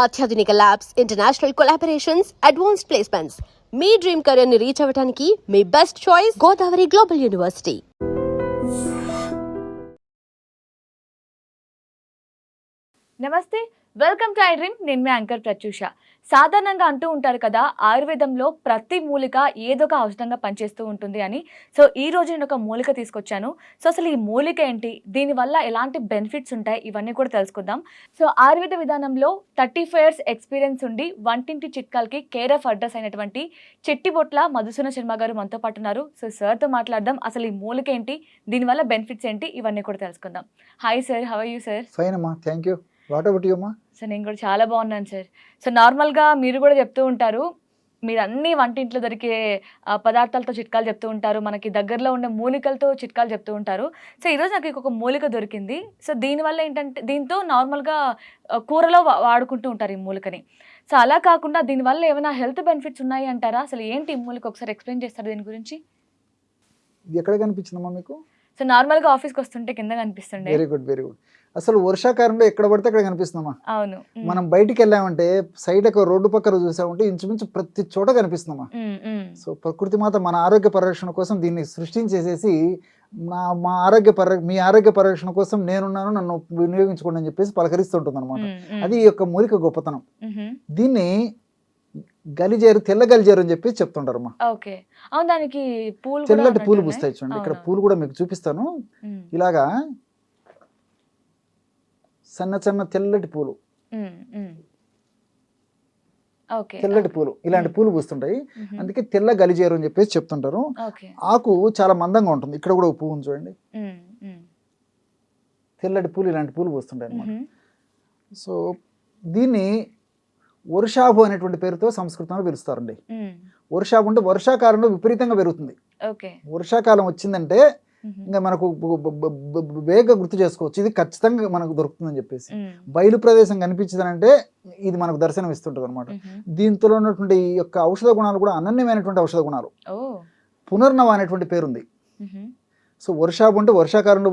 అత్యాధునిక labs, international collaborations, advanced placements. మీ dream career ని రీచ్ అవ్వడానికి మీ best choice Godavari global university. నమస్తే, వెల్కమ్ టు ఐ డ్రీమ్. నేను మీ యాంకర్ ప్రత్యూష. సాధారణంగా అంటూ ఉంటారు కదా, ఆయుర్వేదంలో ప్రతి మూలిక ఏదో ఒక ఔషధంగా పనిచేస్తూ ఉంటుంది అని. సో ఈ రోజు నేను ఒక మూలిక తీసుకొచ్చాను. సో అసలు ఈ మూలిక ఏంటి, దీనివల్ల ఎలాంటి బెనిఫిట్స్ ఉంటాయి, ఇవన్నీ కూడా తెలుసుకుందాం. సో ఆయుర్వేద విధానంలో 35 years ఎక్స్పీరియన్స్ ఉండి వంటింటి చిట్కాలకి కేర్ ఆఫ్ అడ్రస్ అయినటువంటి చెట్టిబొట్ల మధుసూదన శర్మ గారు మనతో పాటు ఉన్నారు. సో సార్తో మాట్లాడదాం. అసలు ఈ మూలిక ఏంటి, దీనివల్ల బెనిఫిట్స్ ఏంటి, ఇవన్నీ కూడా తెలుసుకుందాం. Hi sir, how are you sir? Fine అమ్మా, thank you. What about you అమ్మా? సార్ నేను కూడా చాలా బాగున్నాను సార్. సో నార్మల్గా మీరు కూడా చెప్తూ ఉంటారు, మీరు అన్ని వంటింట్లో దొరికే పదార్థాలతో చిట్కాలు చెప్తూ ఉంటారు, మనకి దగ్గరలో ఉండే మూలికలతో చిట్కాలు చెప్తూ ఉంటారు. సో ఈరోజు నాకు ఒక మూలిక దొరికింది. సో దీనివల్ల ఏంటంటే, దీంతో నార్మల్గా కూరలో వాడుకుంటూ ఉంటారు ఈ మూలికని. సో అలా కాకుండా దీనివల్ల ఏమైనా హెల్త్ బెనిఫిట్స్ ఉన్నాయి అంటారా? అసలు ఏంటి ఈ మూలిక, ఒకసారి ఎక్స్ప్లెయిన్ చేస్తారు దీని గురించి? ఇది ఎక్కడ కనిపించిందమ్మా మీకు? సో నార్మల్గా ఆఫీస్కి వస్తుంటే కింద కనిపిస్తుండే. Very good, very good. అసలు వర్షాకాలంలో ఎక్కడ పడితే అక్కడ కనిపిస్తుందమ్మా. అవును. మనం బయటికి వెళ్ళామంటే సైడ్ ఒక రోడ్డు పక్కన చూసామంటే ఇంచుమించు ప్రతి చోట కనిపిస్తుందమ్మా. సో ప్రకృతి మాత మన ఆరోగ్య పరిరక్షణ కోసం దీన్ని సృష్టించేసేసి మీ ఆరోగ్య పరిరక్షణ కోసం నేనున్నాను, నన్ను వినియోగించుకోండి అని చెప్పేసి పలకరిస్తుంటుంది అనమాట. అది ఈ యొక్క మూలిక గొప్పతనం. దీన్ని గలిజేరు, తెల్ల గలిజేరు అని చెప్పి చెప్తుంటారమ్మా. దానికి తెల్లటి పూలు పూస్తాయి చూడండి. ఇక్కడ పూలు కూడా మీకు చూపిస్తాను. ఇలాగా సన్న సన్న తెల్లటి పూలు, తెల్లటి పూలు, ఇలాంటి పూలు పూస్తుంటాయి. అందుకే తెల్ల గలిజేరు అని చెప్పేసి చెప్తుంటారు. ఆకు చాలా మందంగా ఉంటుంది. ఇక్కడ కూడా పువ్వు ఉంది చూడండి, తెల్లటి పూలు, ఇలాంటి పూలు పూస్తుంటాయి అన్నమాట. సో దీన్ని వర్షాభు అనేటువంటి పేరుతో సంస్కృతంలో పిలుస్తారండి. వర్షాభు అంటే వర్షాకాలంలో విపరీతంగా పెరుగుతుంది. వర్షాకాలం వచ్చిందంటే ఇంకా మనకు వేగంగా గుర్తు చేసుకోవచ్చు, ఇది ఖచ్చితంగా మనకు దొరుకుతుందని చెప్పేసి. బయలు ప్రదేశం కనిపించిందంటే ఇది మనకు దర్శనం ఇస్తుంటది అనమాట. దీంతో ఉన్నటువంటి ఈ యొక్క ఔషధ గుణాలు కూడా అనన్యమైనటువంటి ఔషధ గుణాలు. పునర్నవ అనేటువంటి పేరుంది. సో వర్షాభు అంటే వర్షాకాలంలో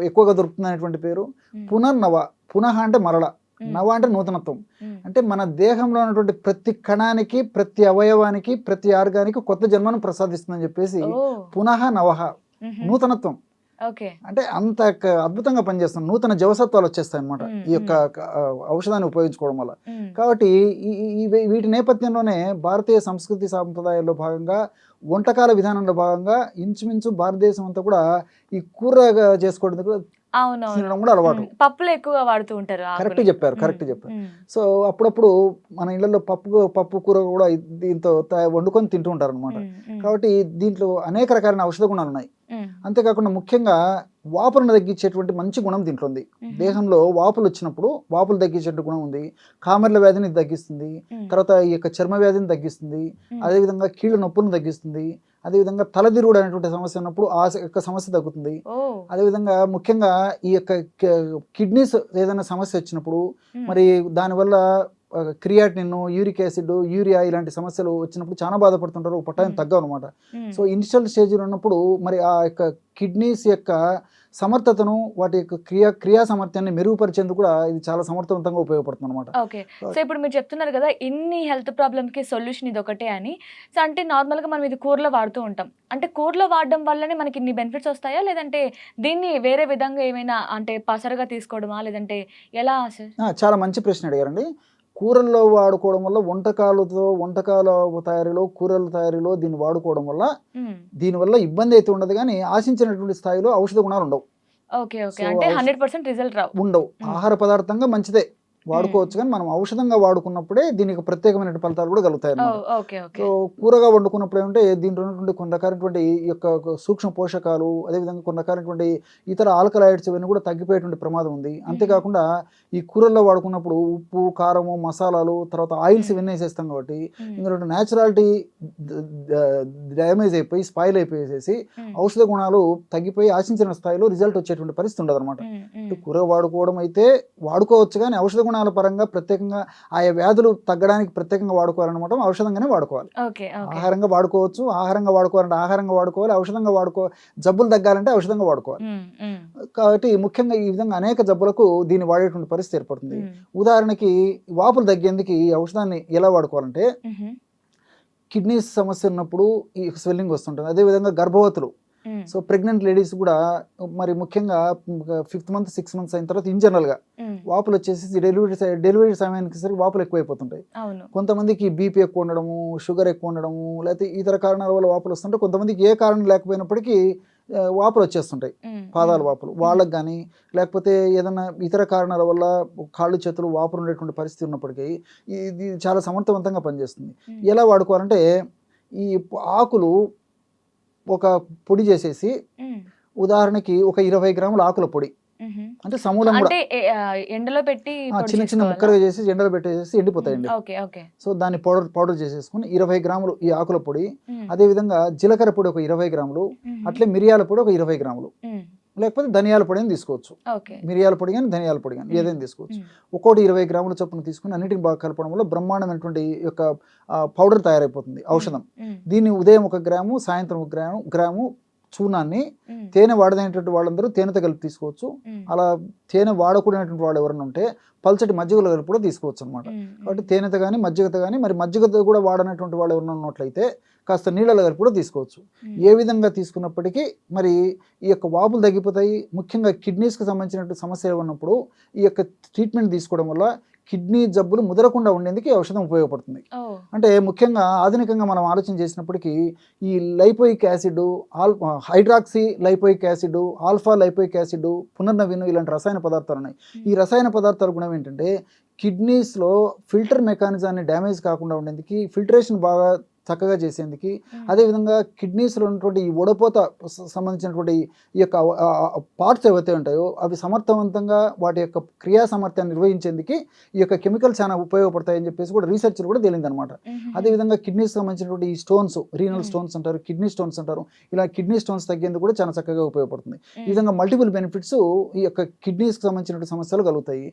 ఎక్కువగా దొరుకుతుంది అనేటువంటి పేరు. పునర్నవ, పునః అంటే మరల, నవ అంటే నూతనత్వం. అంటే మన దేహంలో ఉన్నటువంటి ప్రతి కణానికి, ప్రతి అవయవానికి, ప్రతి ఆర్గానికి కొత్త జన్మను ప్రసాదిస్తుందని చెప్పేసి పునః నవః, నూతనత్వం. అంటే అంత అద్భుతంగా పనిచేస్తుంది. నూతన జవసత్వాలు వచ్చేస్తాయి అన్నమాట ఈ యొక్క ఔషధాన్ని ఉపయోగించుకోవడం వల్ల. కాబట్టి వీటి నేపథ్యంలోనే భారతీయ సంస్కృతి సాంప్రదాయాల్లో భాగంగా, వంటకాల విధానంలో భాగంగా ఇంచుమించు భారతదేశం అంతా కూడా ఈ కూర చేసుకోవడం కూడా అలవాటు. పప్పులు ఎక్కువగా వాడుతూ ఉంటారు. కరెక్ట్ చెప్పారు. సో అప్పుడప్పుడు మన ఇళ్లలో పప్పు కూర కూడా దీంతో వండుకొని తింటూ ఉంటారు అనమాట. కాబట్టి దీంట్లో అనేక రకాలైన ఔషధ గుణాలు ఉన్నాయి. అంతేకాకుండా ముఖ్యంగా వాపులను తగ్గించేటువంటి మంచి గుణం దీంట్లో ఉంది. దేహంలో వాపులు వచ్చినప్పుడు వాపులు తగ్గించేటువంటి గుణం ఉంది. కామెర్ల వ్యాధిని తగ్గిస్తుంది. తర్వాత ఈ యొక్క చర్మ వ్యాధిని తగ్గిస్తుంది. అదేవిధంగా కీళ్ళ నొప్పులను తగ్గిస్తుంది. అదేవిధంగా తలదిరుగుడు అనేటువంటి సమస్య ఉన్నప్పుడు ఆ యొక్క సమస్య తగ్గుతుంది. అదేవిధంగా ముఖ్యంగా ఈ యొక్క కిడ్నీస్ ఏదైనా సమస్య వచ్చినప్పుడు, మరి దానివల్ల క్రియాటినిన్, యూరిక్ యాసిడ్, యూరియా ఇలాంటి సమస్యలు వచ్చినప్పుడు చాలా బాధపడుతుంటారు. పొట్టాయం తగ్గవు అనమాట. సో ఇనిషియల్ స్టేజ్లో ఉన్నప్పుడు మరి ఆ యొక్క కిడ్నీస్ యొక్క సమర్థతను, వాటి యొక్క క్రియా సామర్థ్యాన్ని మెరుగుపరిచేందుకు కూడా ఇది చాలా సమర్థవంతంగా ఉపయోగపడుతుంది అనమాట. సో ఇప్పుడు మీరు చెప్తున్నారు కదా, ఇన్ని హెల్త్ ప్రాబ్లమ్కి సొల్యూషన్ ఇది ఒకటే అని. సో అంటే నార్మల్గా మనం ఇది కూరలో వాడుతూ ఉంటాం. అంటే కూరలో వాడడం వల్లనే మనకి ఇన్ని బెనిఫిట్స్ వస్తాయా, లేదంటే దీన్ని వేరే విధంగా ఏమైనా అంటే పసరుగా తీసుకోవడమా, లేదంటే ఎలా సార్? చాలా మంచి ప్రశ్న అడిగారండి. కూరల్లో వాడుకోవడం వల్ల, వంటకాల తయారీలో, కూరల తయారీలో దీన్ని వాడుకోవడం వల్ల దీనివల్ల ఇబ్బంది అయితే ఉండదు, కానీ ఆశించినటువంటి స్థాయిలో ఔషధ గుణాలు ఉండవు. అంటే 100% రిజల్ట్ ఉండవు. ఆహార పదార్థంగా మంచిదే, వాడుకోవచ్చు, కానీ మనం ఔషధంగా వాడుకున్నప్పుడే దీనికి ప్రత్యేకమైన ఫలితాలు కూడా కలుగుతాయి అన్నమాట. సో కూరగా వండుకున్నప్పుడు ఏమంటే దీంట్లో ఉన్నటువంటి కొన్ని రకాలైనటువంటి ఈ యొక్క సూక్ష్మ పోషకాలు, అదేవిధంగా కొన్ని రకాలైనటువంటి ఇతర ఆల్కలాయిడ్స్ ఇవన్నీ కూడా తగ్గిపోయేటువంటి ప్రమాదం ఉంది. అంతేకాకుండా ఈ కూరల్లో వాడుకున్నప్పుడు ఉప్పు, కారము, మసాలాలు, తర్వాత ఆయిల్స్ ఇవన్నీ వేసేస్తాం కాబట్టి ఇందులో న్యాచురాలిటీ డ్యామేజ్ అయిపోయి, స్పాయిల్ అయిపోయేసేసి ఔషధ గుణాలు తగ్గిపోయి ఆశించిన స్థాయిలో రిజల్ట్ వచ్చేటువంటి పరిస్థితి ఉండదు అనమాట. కూర వాడుకోవడం అయితే వాడుకోవచ్చు, కానీ ఔషధ గుణాల పరంగా ప్రత్యేకంగా ఆయా వ్యాధులు తగ్గడానికి ప్రత్యేకంగా వాడుకోవాలన్నమాట ఔషధంగానే వాడుకోవాలి. ఓకే. ఓకే. ఆహారంగా వాడుకోవచ్చు, ఆహారంగా వాడుకోవాలంటే ఆహారంగా వాడుకోవాలి, ఔషధంగా జబ్బులు తగ్గాలంటే ఔషధంగా వాడుకోవాలి. కాబట్టి ముఖ్యంగా ఈ విధంగా అనేక జబ్బులకు దీన్ని వాడేటువంటి పరిస్థితి ఏర్పడుతుంది. ఉదాహరణకి వాపులు తగ్గేందుకు ఈ ఔషధాన్ని ఎలా వాడుకోవాలంటే కిడ్నీస్ సమస్య ఉన్నప్పుడు ఈ స్వెల్లింగ్ వస్తుంటుంది. అదేవిధంగా గర్భవతులు, సో ప్రెగ్నెంట్ లేడీస్ కూడా మరి ముఖ్యంగా 5th month 6 months అయిన తర్వాత ఇన్ జనరల్గా వాపులు వచ్చేసి డెలివరీ సమయానికి సరికి వాపులు ఎక్కువైపోతుంటాయి. కొంతమందికి బీపీ ఎక్కువ ఉండడము, షుగర్ ఎక్కువ ఉండడము, లేకపోతే ఇతర కారణాల వల్ల వాపులు వస్తుంటాయి. కొంతమందికి ఏ కారణం లేకపోయినప్పటికీ వాపులు వచ్చేస్తుంటాయి, పాదాల వాపులు. వాళ్ళకి కానీ లేకపోతే ఏదైనా ఇతర కారణాల వల్ల కాళ్ళు చేతులు వాపులు ఉండేటువంటి పరిస్థితి ఉన్నప్పటికీ ఇది చాలా సమర్థవంతంగా పనిచేస్తుంది. ఎలా వాడుకోవాలంటే ఈ ఆకులు ఒక పొడి చేసేసి, ఉదాహరణకి ఒక 20 గ్రాముల ఆకుల పొడి, అంటే సమూలం కూడా ఎండలో పెట్టి చిన్న చిన్న ముక్కలుగా చేసి ఎండలో పెట్టేసి ఎండిపోతాయండి. సో దాన్ని పౌడర్ చేసేసుకుని 20 గ్రాములు ఈ ఆకుల పొడి, అదే విధంగా జీలకర్ర పొడి ఒక 20 గ్రాములు, అట్లే మిరియాల పొడి ఒక 20 గ్రాములు, లేకపోతే ధనియాల పొడి అని తీసుకోవచ్చు. మిరియాల పొడి కానీ ధనియాల పొడి కానీ ఏదైనా తీసుకోవచ్చు. ఒక్కోటి 20 గ్రాముల చొప్పున తీసుకుని అన్నిటిని బాగా కలపడం వల్ల బ్రహ్మాండమైనటువంటి యొక్క పౌడర్ తయారైపోతుంది, ఔషధం. దీన్ని ఉదయం 1 గ్రాము, సాయంత్రం 1 గ్రాము చూర్ణాన్ని, తేనె వాడదైనటువంటి వాళ్ళందరూ తేనెతో కలిపి తీసుకోవచ్చు. అలా తేనె వాడకూడనటువంటి వాళ్ళు ఎవరైనా ఉంటే పల్చటి మజ్జిగలో కలిపి కూడా తీసుకోవచ్చు అనమాట. కాబట్టి తేనెతో కానీ మజ్జిగతో కానీ, మరి మజ్జిగతో కూడా వాడనటువంటి వాళ్ళు ఎవరైనా ఉన్నట్లయితే కాస్త నీళ్ళలో కలిపి కూడా తీసుకోవచ్చు. ఏ విధంగా తీసుకున్నప్పటికీ మరి ఈ యొక్క వాపులు తగ్గిపోతాయి. ముఖ్యంగా కిడ్నీస్కి సంబంధించినటువంటి సమస్యలు ఉన్నప్పుడు ఈ యొక్క ట్రీట్మెంట్ తీసుకోవడం వల్ల కిడ్నీ జబ్బులు ముదరకుండా ఉండేందుకు ఈ ఔషధం ఉపయోగపడుతుంది. అంటే ముఖ్యంగా ఆధునికంగా మనం ఆలోచన చేసినప్పటికీ ఈ lipoic acid, hydroxy lipoic acid, alpha lipoic acid, పునర్నవీను ఇలాంటి రసాయన పదార్థాలు ఉన్నాయి. ఈ రసాయన పదార్థాల గుణం ఏంటంటే కిడ్నీస్లో ఫిల్టర్ మెకానిజాన్ని డ్యామేజ్ కాకుండా ఉండేందుకు, ఫిల్టరేషన్ బాగా చక్కగా చేసేందుకు, అదేవిధంగా కిడ్నీస్లో ఉన్నటువంటి ఈ వడపోత సంబంధించినటువంటి ఈ యొక్క పార్ట్స్ ఏవైతే ఉంటాయో అవి సమర్థవంతంగా వాటి యొక్క క్రియా సామర్థ్యాన్ని నిర్వహించేందుకు ఈ యొక్క కెమికల్ చాలా ఉపయోగపడతాయని చెప్పేసి కూడా రీసెర్చ్ కూడా తేలిందనమాట. అదేవిధంగా కిడ్నీస్ సంబంధించినటువంటి ఈ స్టోన్స్, రీనల్ స్టోన్స్ అంటారు, కిడ్నీ స్టోన్స్ అంటారు, ఇలా కిడ్నీ స్టోన్స్ తగ్గేందుకు కూడా చాలా చక్కగా ఉపయోగపడుతుంది. ఈ విధంగా మల్టిపుల్ బెనిఫిట్స్ ఈ యొక్క కిడ్నీస్కి సంబంధించినటువంటి సమస్యలు కలుగుతాయి.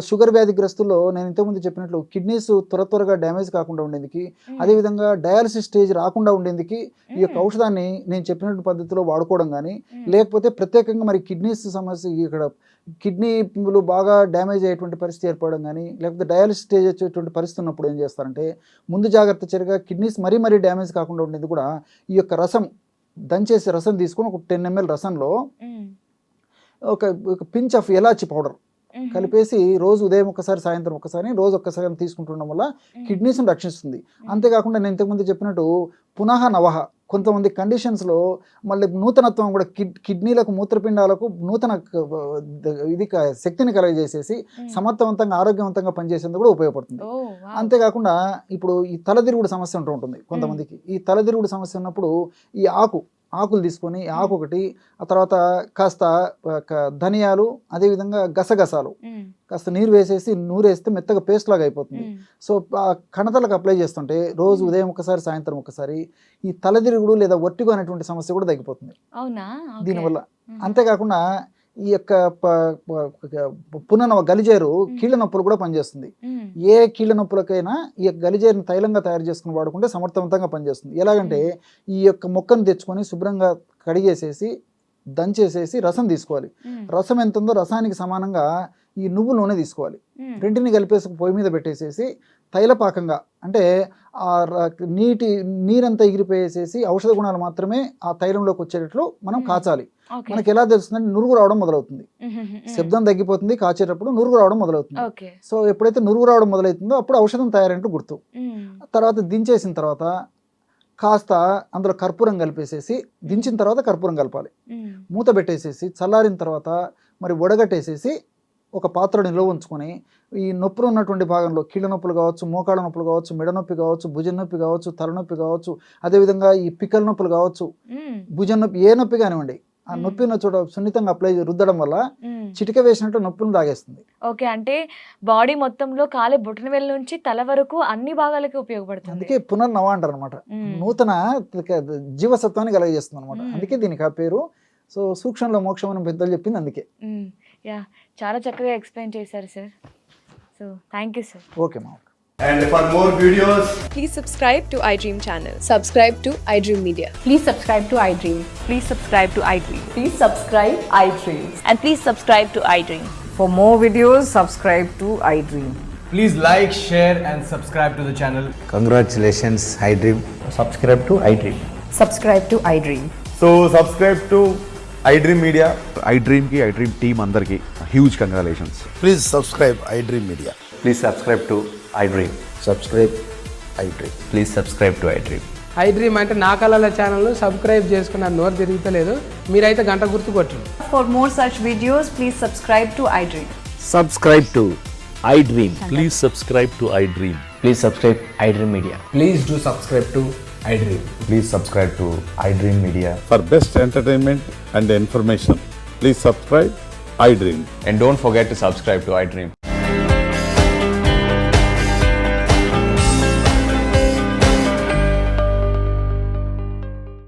షుగర్ వ్యాధిగ్రస్తుల్లో నేను ఇంతకుముందు చెప్పినట్లు కిడ్నీస్ త్వరగా డ్యామేజ్ కాకుండా ఉండేందుకు, అదేవిధంగా డయాలసిస్ స్టేజ్ రాకుండా ఉండేందుకు ఈ యొక్క ఔషధాన్ని నేను చెప్పినట్టు పద్ధతిలో వాడుకోవడం కానీ, లేకపోతే ప్రత్యేకంగా మరి కిడ్నీస్ సమస్య, ఇక్కడ కిడ్నీలు బాగా డ్యామేజ్ అయ్యేటువంటి పరిస్థితి ఏర్పడడం కానీ, లేకపోతే డయాలసిస్ స్టేజ్ వచ్చేటువంటి పరిస్థితి ఉన్నప్పుడు ఏం చేస్తారంటే ముందు జాగ్రత్త చర్యగా కిడ్నీస్ మరీ డ్యామేజ్ కాకుండా ఉండేది కూడా ఈ యొక్క రసం, దంచేసి రసం తీసుకొని ఒక 10 ml రసంలో ఒక పించ్ ఆఫ్ ఎలాచి పౌడర్ కలిపేసి రోజు ఉదయం ఒకసారి, సాయంత్రం ఒకసారి, రోజు ఒక్కసారి తీసుకుంటుండడం వల్ల కిడ్నీస్ని రక్షిస్తుంది. అంతేకాకుండా నేను ఇంతకుముందు చెప్పినట్టు పునః నవహ, కొంతమంది కండిషన్స్లో మళ్ళీ నూతనత్వం కూడా కిడ్నీలకు, మూత్రపిండాలకు నూతన శక్తిని కలగజేసేసి సమర్థవంతంగా ఆరోగ్యవంతంగా పనిచేసేందుకు కూడా ఉపయోగపడుతుంది. అంతేకాకుండా ఇప్పుడు ఈ తలదిరుగుడు సమస్య ఉంటుంది కొంతమందికి. ఈ తలదిరుగుడు సమస్య ఉన్నప్పుడు ఈ ఆకులు తీసుకొని, ఆకు ఒకటి, ఆ తర్వాత కాస్త ధనియాలు, అదేవిధంగా గసగసాలు కాస్త నీరు వేసేసి నూరేస్తే మెత్తగా పేస్ట్ లాగా అయిపోతుంది. సో ఆ కణతలకు అప్లై చేస్తుంటే రోజు ఉదయం ఒకసారి, సాయంత్రం ఒకసారి ఈ తలదిరుగుడు లేదా వర్టిగో అనేటువంటి సమస్య కూడా తగ్గిపోతుంది దీనివల్ల. అంతేకాకుండా ఈ యొక్క పునః గలిజేరు కీళ్ళ నొప్పులు కూడా పనిచేస్తుంది. ఏ కీళ్ళ నొప్పులకైనా ఈ యొక్క గలిజేరుని తైలంగా తయారు చేసుకుని వాడుకుంటే సమర్థవంతంగా పనిచేస్తుంది. ఎలాగంటే ఈ యొక్క మొక్కను తెచ్చుకొని శుభ్రంగా కడిగేసేసి దంచేసేసి రసం తీసుకోవాలి. రసం ఎంత ఉందో రసానికి సమానంగా ఈ నువ్వు నూనె తీసుకోవాలి. రెంటిని కలిపేసి పొయ్యి మీద పెట్టేసేసి తైలపాకంగా, అంటే ఆ నీరంతా ఎగిరిపోయేసేసి ఔషధ గుణాలు మాత్రమే ఆ తైలంలోకి వచ్చేటట్లు మనం కాచాలి. మనకి ఎలా తెలుస్తుందంటే నురుగు రావడం మొదలవుతుంది, శబ్దం తగ్గిపోతుంది, కాచేటప్పుడు నురుగు రావడం మొదలవుతుంది. సో ఎప్పుడైతే నురుగు రావడం మొదలవుతుందో అప్పుడు ఔషధం తయారైనట్టు గుర్తు. తర్వాత దించేసిన తర్వాత కాస్త అందులో కర్పూరం కలిపేసేసి, దించిన తర్వాత కర్పూరం కలపాలి, మూత పెట్టేసేసి చల్లారిన తర్వాత మరి వడగట్టేసేసి ఒక పాత్ర నిల్వ ఉంచుకొని ఈ నొప్పులు ఉన్నటువంటి భాగంలో కీళ్ళ నొప్పులు కావచ్చు, మోకాళ్ళ నొప్పులు కావచ్చు, మెడ నొప్పి కావచ్చు, భుజం నొప్పి కావచ్చు, తలనొప్పి కావచ్చు, అదేవిధంగా ఈ పిక్కల నొప్పులు కావచ్చు, భుజం నొప్పి, ఏ నొప్పి కానివ్వండి, ఆ నొప్పి ఉన్న చోట సున్నితంగా అప్లై రుద్దడం వల్ల చిటిక వేసినట్టు నొప్పిని దాగేస్తుంది. ఓకే, అంటే బాడీ మొత్తంలో కాలి బొటన వేలు నుంచి తల వరకు అన్ని భాగాలకి ఉపయోగపడుతుంది. అందుకే పునర్నవ అంటారు అనమాట, నూతన జీవసత్వాన్ని కలగజేస్తుంది అనమాట. అందుకే దీనికి ఆ పేరు. సో సూక్ష్మంలో మోక్షం అని పెద్దలు చెప్పింది అందుకే. యా, చాలా చక్కగా ఎక్స్ప్లెయిన్ చేశారు sir. So thank you sir. Okay మా. And for more videos, Please subscribe to iDream channel. Subscribe to iDream Media. Please subscribe to iDream. Please subscribe to iDream. Please subscribe iDream. And please subscribe to iDream. For more videos, subscribe to iDream. please like, share and subscribe to the channel. Congratulations, iDream. Subscribe to iDream. Subscribe to iDream. So subscribe to iDream Media. iDream की iDream team अंदर की huge congratulations. Please subscribe iDream Media. Please subscribe to iDream. Subscribe iDream. Please subscribe to iDream. iDream అంటే నా కళల ఛానల్ను subscribe చేసుకున్న నోరు తిరుగుతలేదు, మీరైతే గంట గుర్తు కొట్టండి. For more such videos, please subscribe to iDream. Subscribe to iDream. Please subscribe to iDream. Please subscribe iDream Media. Please do subscribe to iDream. Please subscribe to iDream Media. For best entertainment and information, please subscribe iDream. And don't forget to subscribe to iDream.